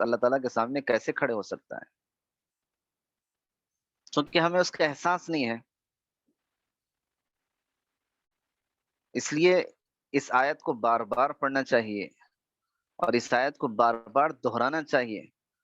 اللہ تعالیٰ کے سامنے کیسے کھڑے ہو سکتا ہے؟ کیونکہ ہمیں اس کا احساس نہیں ہے. اس لیے اس آیت کو بار بار پڑھنا چاہیے، اور اس آیت کو بار بار دہرانا چاہیے.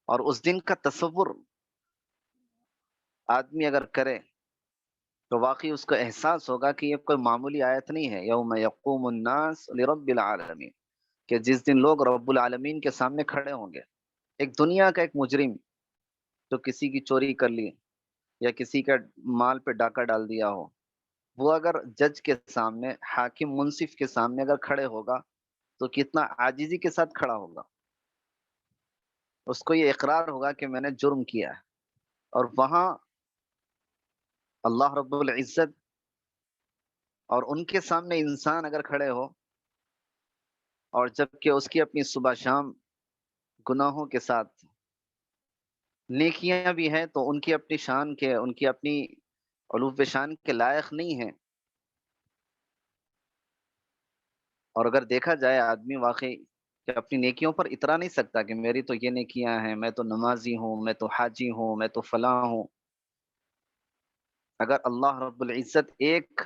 اور اس دن کا تصور آدمی اگر کرے تو واقعی اس کو احساس ہوگا کہ یہ کوئی معمولی آیت نہیں ہے. یوم یقوم الناس لرب العالمین، کہ جس دن لوگ رب العالمین کے سامنے کھڑے ہوں گے. ایک دنیا کا ایک مجرم جو کسی کی چوری کر لی یا کسی کا مال پہ ڈاکہ ڈال دیا ہو، وہ اگر جج کے سامنے، حاکم منصف کے سامنے اگر کھڑے ہوگا تو کتنا عاجزی کے ساتھ کھڑا ہوگا. اس کو یہ اقرار ہوگا کہ میں نے جرم کیا ہے. اور وہاں اللہ رب العزت اور ان کے سامنے انسان اگر کھڑے ہو، اور جب کہ اس کی اپنی صبح شام گناہوں کے ساتھ نیکیاں بھی ہیں، تو ان کی اپنی شان کے، ان کی اپنی علو شان کے لائق نہیں ہیں. اور اگر دیکھا جائے آدمی واقعی کہ اپنی نیکیوں پر اترا نہیں سکتا کہ میری تو یہ نیکیاں ہیں، میں تو نمازی ہوں، میں تو حاجی ہوں، میں تو فلاں ہوں. اگر اللہ رب العزت ایک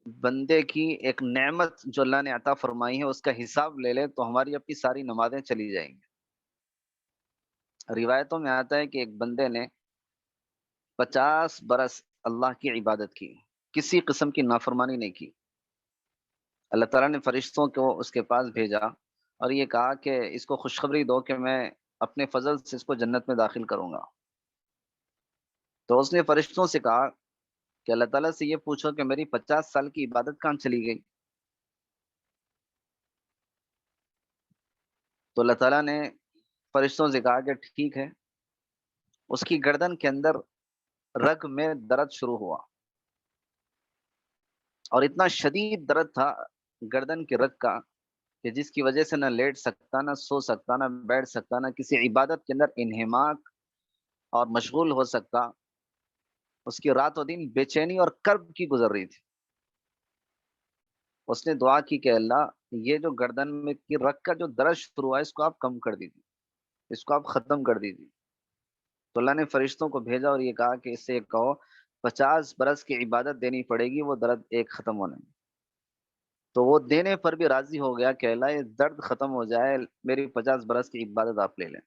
بندے کی ایک نعمت جو اللہ نے عطا فرمائی ہے اس کا حساب لے لے تو ہماری اپنی ساری نمازیں چلی جائیں گی. روایتوں میں آتا ہے کہ ایک بندے نے 50 برس اللہ کی عبادت کی، کسی قسم کی نافرمانی نہیں کی. اللہ تعالیٰ نے فرشتوں کو اس کے پاس بھیجا اور یہ کہا کہ اس کو خوشخبری دو کہ میں اپنے فضل سے اس کو جنت میں داخل کروں گا. تو اس نے فرشتوں سے کہا کہ اللہ تعالیٰ سے یہ پوچھو کہ میری 50 سال کی عبادت کہاں چلی گئی. تو اللہ تعالیٰ نے فرشتوں سے کہا کہ ٹھیک ہے. اس کی گردن کے اندر رگ میں درد شروع ہوا، اور اتنا شدید درد تھا گردن کے رگ کا کہ جس کی وجہ سے نہ لیٹ سکتا، نہ سو سکتا، نہ بیٹھ سکتا، نہ کسی عبادت کے اندر انہماک اور مشغول ہو سکتا. اس کی رات و دن بے چینی اور کرب کی گزر رہی تھی. اس نے دعا کی کہ اللہ، یہ جو گردن میں کی رگ کا جو درد شروع ہوا ہے اس کو آپ کم کر دیجیے، اس کو آپ ختم کر دیجیے. تو اللہ نے فرشتوں کو بھیجا اور یہ کہا کہ اس سے کہو 50 برس کی عبادت دینی پڑے گی وہ درد ایک ختم ہونے میں. تو وہ دینے پر بھی راضی ہو گیا کہ اللہ یہ درد ختم ہو جائے، میری 50 برس کی عبادت آپ لے لیں.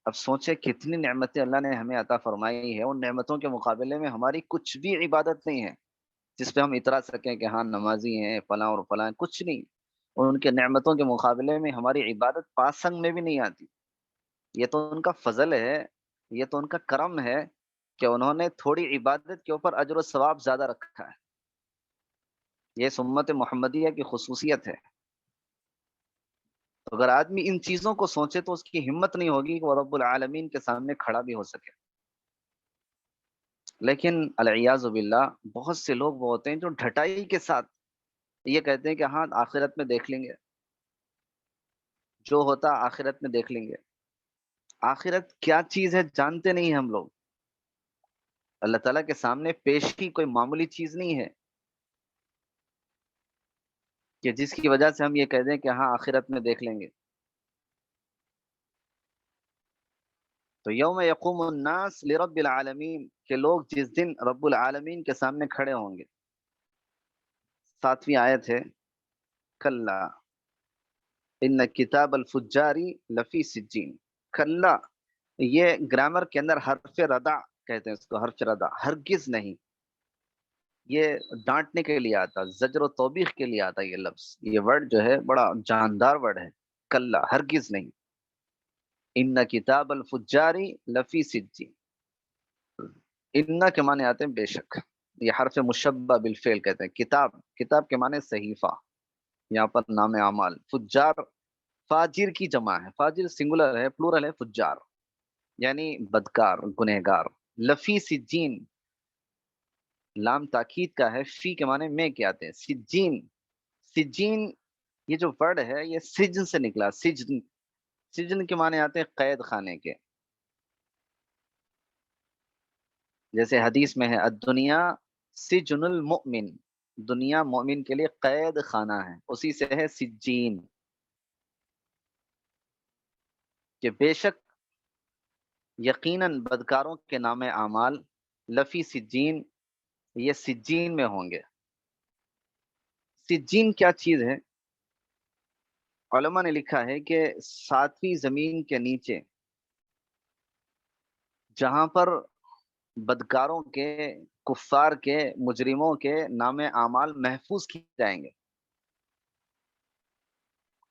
اب سوچے کتنی نعمتیں اللہ نے ہمیں عطا فرمائی ہے، ان نعمتوں کے مقابلے میں ہماری کچھ بھی عبادت نہیں ہے جس پہ ہم اترا سکیں کہ ہاں نمازی ہیں فلاں اور فلاں. کچھ نہیں. ان کے نعمتوں کے مقابلے میں ہماری عبادت پاسنگ میں بھی نہیں آتی. یہ تو ان کا فضل ہے، یہ تو ان کا کرم ہے کہ انہوں نے تھوڑی عبادت کے اوپر اجر و ثواب زیادہ رکھا ہے. یہ سنت محمدیہ کی خصوصیت ہے. اگر آدمی ان چیزوں کو سوچے تو اس کی ہمت نہیں ہوگی کہ وہ رب العالمین کے سامنے کھڑا بھی ہو سکے. لیکن العیاذ باللہ بہت سے لوگ وہ ہوتے ہیں جو ڈھٹائی کے ساتھ یہ کہتے ہیں کہ ہاں آخرت میں دیکھ لیں گے، جو ہوتا آخرت میں دیکھ لیں گے. آخرت کیا چیز ہے جانتے نہیں ہم لوگ. اللہ تعالیٰ کے سامنے پیشی کوئی معمولی چیز نہیں ہے کہ جس کی وجہ سے ہم یہ کہہ دیں کہ ہاں آخرت میں دیکھ لیں گے. تو یوم یقوم الناس لرب العالمین، کہ لوگ جس دن رب العالمین کے سامنے کھڑے ہوں گے. 7ویں آیت ہے کلا ان کتاب الفجاری لفی سجین. کلا، یہ گرامر کے اندر حرف ردع کہتے ہیں اس کو، حرف ردع. ہرگز نہیں، یہ ڈانٹنے کے لیے آتا، زجر و توبیخ کے لیے آتا. یہ لفظ، یہ ورڈ جو ہے بڑا جاندار ورڈ ہے. کلا، ہرگز نہیں. ان کتاب الفجاری لفی سجین. ان کے معنی آتے ہیں بے شک. یہ حرف مشبہ بالفعل کہتے ہیں. کتاب، کتاب کے معنی صحیفہ، یہاں پر نام اعمال. فجار فاجر کی جمع ہے، فاجر سنگولر ہے، پلورل ہے فجار، یعنی بدکار، گنہگار. لفی سجین، لام تاکید کا ہے، فی کے معنی میں کیا آتے ہیں. سجین، سجین یہ جو ورڈ ہے یہ سجن سے نکلا. سجن، سجن کے معنی آتے ہیں قید خانے کے. جیسے حدیث میں ہے الدنیا سجن المؤمن، دنیا مومن کے لیے قید خانہ ہے، اسی سے ہے سجین. کہ بے شک یقیناً بدکاروں کے نام اعمال لفی سجین، یہ سجین میں ہوں گے۔ سجین کیا چیز ہے؟ علماء نے لکھا ہے کہ ساتویں زمین کے نیچے جہاں پر بدکاروں کے، کفار کے، مجرموں کے نام اعمال محفوظ کیے جائیں گے۔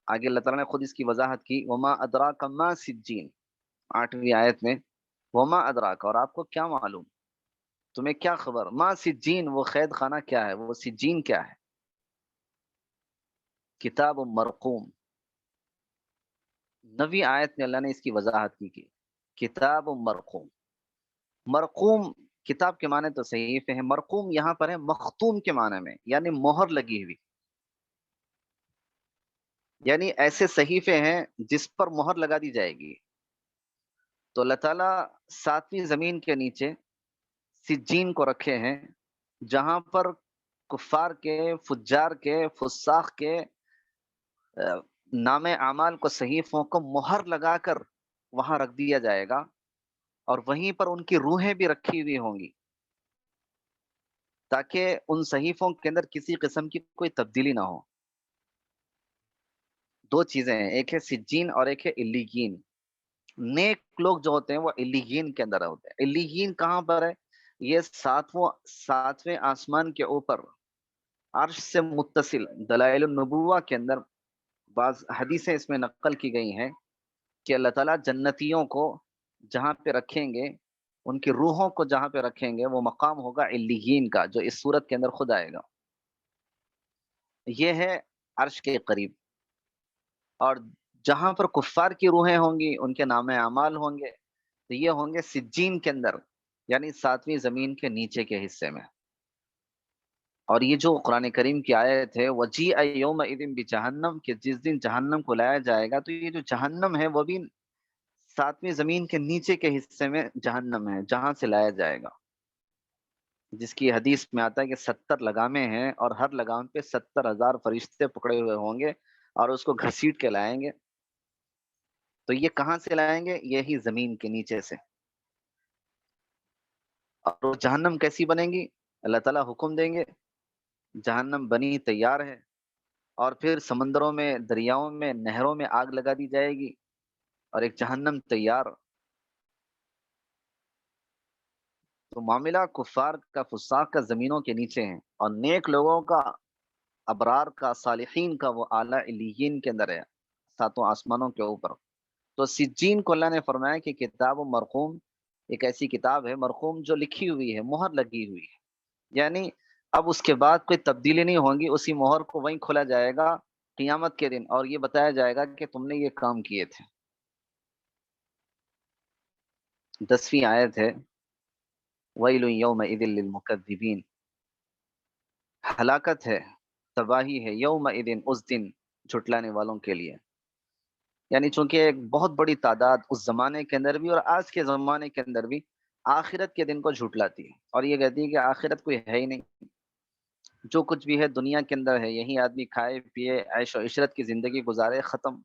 آگے اللہ تعالیٰ نے خود اس کی وضاحت کی، وما ادراک ما سجین، 8ویں آیت میں، وما ادراک، اور آپ کو کیا معلوم، تمہیں کیا خبر، ما سجین، وہ قید خانہ کیا ہے، وہ سجین کیا ہے؟ کتاب مرقوم، 9ویں آیت میں اللہ نے اس کی وضاحت کی کتاب مرقوم۔ مرقوم کتاب کے معنی تو صحیفے ہیں، مرقوم یہاں پر ہے مختوم کے معنی میں، یعنی مہر لگی ہوئی، یعنی ایسے صحیفے ہیں جس پر مہر لگا دی جائے گی۔ تو اللہ تعالیٰ 7ویں زمین کے نیچے سجین کو رکھے ہیں، جہاں پر کفار کے، فجار کے، فساق کے نام اعمال کو، صحیفوں کو مہر لگا کر وہاں رکھ دیا جائے گا، اور وہیں پر ان کی روحیں بھی رکھی ہوئی ہوں گی، تاکہ ان صحیفوں کے اندر کسی قسم کی کوئی تبدیلی نہ ہو۔ دو چیزیں ہیں، ایک ہے سجین اور ایک ہے علیین۔ نیک لوگ جو ہوتے ہیں وہ علیین کے اندر ہوتے ہیں۔ علیین کہاں پر ہے؟ یہ ساتویں آسمان کے اوپر عرش سے متصل دلائل النبوہ کے اندر بعض حدیثیں اس میں نقل کی گئی ہیں کہ اللہ تعالیٰ جنتیوں کو جہاں پہ رکھیں گے، ان کی روحوں کو جہاں پہ رکھیں گے، وہ مقام ہوگا علیین کا، جو اس صورت کے اندر خود آئے گا۔ یہ ہے عرش کے قریب، اور جہاں پر کفار کی روحیں ہوں گی، ان کے نام اعمال ہوں گے، تو یہ ہوں گے سجین کے اندر، یعنی 7ویں زمین کے نیچے کے حصے میں۔ اور یہ جو قرآن کریم کی آیت ہے وَجِیءَ یَوْمَئِذٍ بِجَہَنَّمَ، کہ جس دن جہنم کو لایا جائے گا، تو یہ جو جہنم ہے وہ بھی 7ویں زمین کے نیچے کے حصے میں جہنم ہے، جہاں سے لایا جائے گا، جس کی حدیث میں آتا ہے کہ 70 لگامیں ہیں، اور ہر لگام پہ 70,000 فرشتے پکڑے ہوئے ہوں گے، اور اس کو گھسیٹ کے لائیں گے۔ تو یہ کہاں سے لائیں گے؟ یہی زمین کے نیچے سے۔ اور وہ جہنم کیسی بنے گی؟ اللہ تعالیٰ حکم دیں گے، جہنم بنی تیار ہے، اور پھر سمندروں میں، دریاؤں میں، نہروں میں آگ لگا دی جائے گی، اور ایک جہنم تیار۔ تو معاملہ کفار کا، فساق کا زمینوں کے نیچے ہیں، اور نیک لوگوں کا، ابرار کا، صالحین کا وہ اعلیٰ علیین کے اندر ہے، 7 آسمانوں کے اوپر۔ تو سجین کو اللہ نے فرمایا کہ کتاب مرقوم، ایک ایسی کتاب ہے مرقوم جو لکھی ہوئی ہے، مہر لگی ہوئی ہے، یعنی اب اس کے بعد کوئی تبدیلی نہیں ہوگی، اسی مہر کو وہیں کھولا جائے گا قیامت کے دن، اور یہ بتایا جائے گا کہ تم نے یہ کام کیے تھے۔ 10ویں آیت ہے وَيْلٌ يَوْمَئِذٍ لِّلْمُكَذِّبِينَ، ہلاکت ہے، تباہی ہے، یومئذ، اس دن، جھٹلانے والوں کے لیے۔ یعنی چونکہ ایک بہت بڑی تعداد اس زمانے کے اندر بھی اور آج کے زمانے کے اندر بھی آخرت کے دن کو جھٹلاتی ہے، اور یہ کہتی ہے کہ آخرت کوئی ہے ہی نہیں، جو کچھ بھی ہے دنیا کے اندر ہے، یہی آدمی کھائے پیے، عیش و عشرت کی زندگی گزارے، ختم۔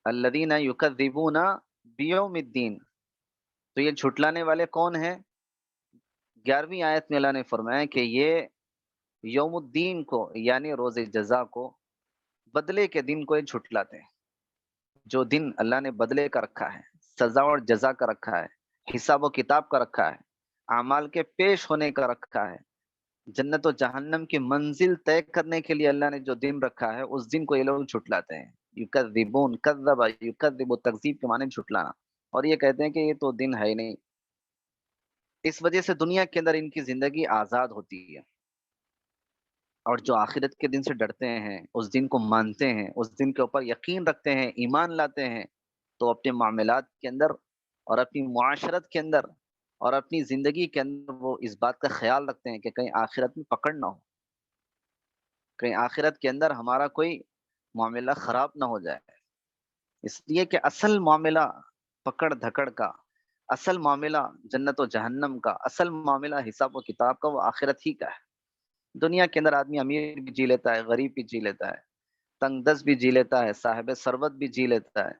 الذین یکذبون بیوم الدین، تو یہ جھٹلانے والے کون ہیں؟ 11ویں آیت میں اللہ نے فرمایا کہ یہ یوم الدین کو، یعنی روز جزا کو، بدلے کے دن کو یہ جھٹلاتے ہیں۔ جو دن اللہ نے بدلے کا رکھا ہے، سزا اور جزا کا رکھا ہے، حساب و کتاب کا رکھا ہے، اعمال کے پیش ہونے کا رکھا ہے، جنت و جہنم کی منزل طے کرنے کے لیے اللہ نے جو دن رکھا ہے، اس دن کو یہ لوگ جھٹلاتے ہیں۔ یکذبون، کذب یکذب، تکذیب کے معنی جھٹلانا، اور یہ کہتے ہیں کہ یہ تو دن ہے ہی نہیں۔ اس وجہ سے دنیا کے اندر ان کی زندگی آزاد ہوتی ہے، اور جو آخرت کے دن سے ڈرتے ہیں، اس دن کو مانتے ہیں، اس دن کے اوپر یقین رکھتے ہیں، ایمان لاتے ہیں، تو اپنے معاملات کے اندر، اور اپنی معاشرت کے اندر، اور اپنی زندگی کے اندر وہ اس بات کا خیال رکھتے ہیں کہ کہیں آخرت میں پکڑ نہ ہو، کہیں آخرت کے اندر ہمارا کوئی معاملہ خراب نہ ہو جائے۔ اس لیے کہ اصل معاملہ پکڑ دھکڑ کا، اصل معاملہ جنت و جہنم کا، اصل معاملہ حساب و کتاب کا وہ آخرت ہی کا ہے۔ دنیا کے اندر آدمی امیر بھی جی لیتا ہے، غریب بھی جی لیتا ہے، تنگ دست بھی جی لیتا ہے، صاحب ثروت بھی جی لیتا ہے،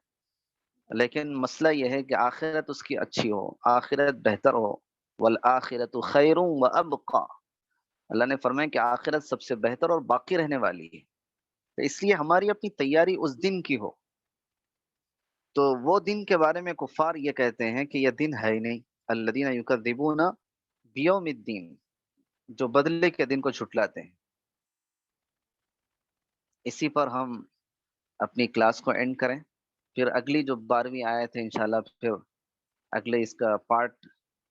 لیکن مسئلہ یہ ہے کہ آخرت اس کی اچھی ہو، آخرت بہتر ہو. والآخرت خیر و ابقا. اللہ نے فرمایا کہ آخرت سب سے بہتر اور باقی رہنے والی ہے. تو اس لیے ہماری اپنی تیاری اس دن کی ہو. تو وہ دن کے بارے میں کفار یہ کہتے ہیں کہ یہ دن ہے ہی نہیں. الذین یکذبون بیوم الدین، جو بدلے کے دن کو چھٹلاتے ہیں. اسی پر ہم اپنی کلاس کو اینڈ کریں، پھر اگلی جو 12ویں آیت ہے انشاءاللہ پھر اگلے اس کا پارٹ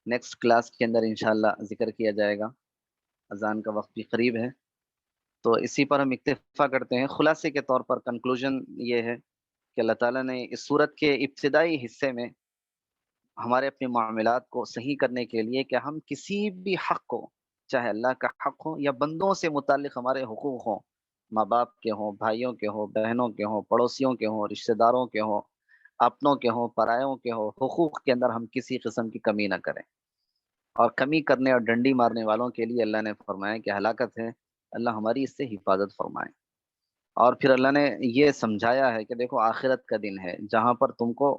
نیکسٹ کلاس کے اندر انشاءاللہ ذکر کیا جائے گا. اذان کا وقت بھی قریب ہے، تو اسی پر ہم اکتفا کرتے ہیں. خلاصے کے طور پر کنکلوژن یہ ہے کہ اللہ تعالیٰ نے اس صورت کے ابتدائی حصے میں ہمارے اپنے معاملات کو صحیح کرنے کے لیے کہ ہم کسی بھی حق کو، چاہے اللہ کا حق ہو یا بندوں سے متعلق ہمارے حقوق ہوں، ماں باپ کے ہوں، بھائیوں کے ہوں، بہنوں کے ہوں، پڑوسیوں کے ہوں، رشتہ داروں کے ہوں، اپنوں کے ہوں، پرایوں کے ہوں، حقوق کے اندر ہم کسی قسم کی کمی نہ کریں. اور کمی کرنے اور ڈنڈی مارنے والوں کے لیے اللہ نے فرمایا کہ ہلاکت ہے. اللہ ہماری اس سے حفاظت فرمائے. اور پھر اللہ نے یہ سمجھایا ہے کہ دیکھو آخرت کا دن ہے جہاں پر تم کو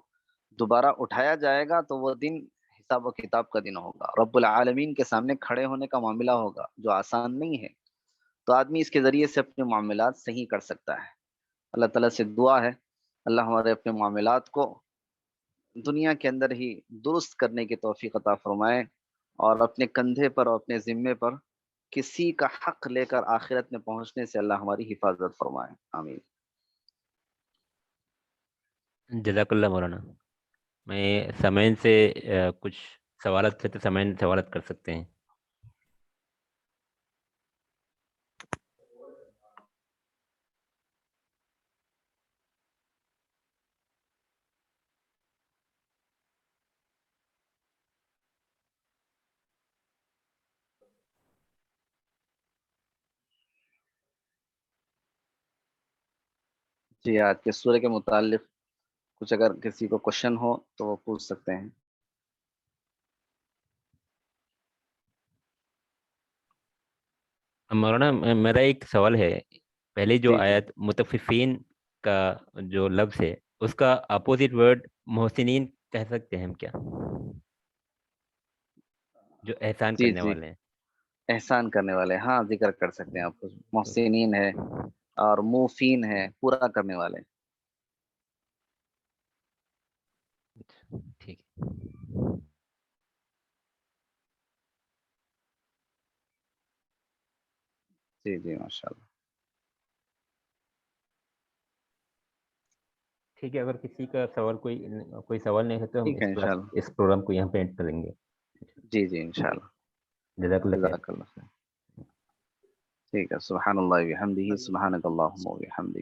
دوبارہ اٹھایا جائے گا، تو وہ دن حساب و کتاب کا دن ہوگا، رب العالمین کے سامنے کھڑے ہونے کا معاملہ ہوگا جو آسان نہیں ہے. تو آدمی اس کے ذریعے سے اپنے معاملات صحیح کر سکتا ہے. اللہ تعالیٰ سے دعا ہے اللہ ہمارے اپنے معاملات کو دنیا کے اندر ہی درست کرنے کی توفیق عطا فرمائے، اور اپنے کندھے پر اور اپنے ذمے پر کسی کا حق لے کر آخرت میں پہنچنے سے اللہ ہماری حفاظت فرمائے. آمین. جزاک اللہ مولانا. میں سمعین سے کچھ سوالات تھے تو سمعین سوالات کر سکتے ہیں. جی، آج کے سورہ کے متعلق کچھ اگر کسی کو کوشچن ہو تو وہ پوچھ سکتے ہیں. مولانا میرا ایک سوال ہے. پہلی جو جی جی آیت متففین کا جو لفظ ہے اس کا اپوزٹ ورڈ محسنین کہہ سکتے ہیں ہم کیا؟ جو احسان جی کرنے جی والے ہیں. احسان کرنے والے، ہاں ذکر کر سکتے ہیں. آپ کو محسنین ہے اور موفین ہے، پورا کرنے والے. ٹھیک ہے. جی جی ماشاء اللہ. ٹھیک ہے، اگر کسی کا سوال کوئی سوال نہیں ہے تو ہم ٹھیک ہے انشاءاللہ. اس پروگرام کو یہاں پہ اینڈ کریں گے. جی جی انشاءاللہ. جزاک اللہ خیر. جزاک اللہ خیر. ٹھیک ہے. سبحان اللہ وبحمدہ، سبحانک اللہم وبحمدک.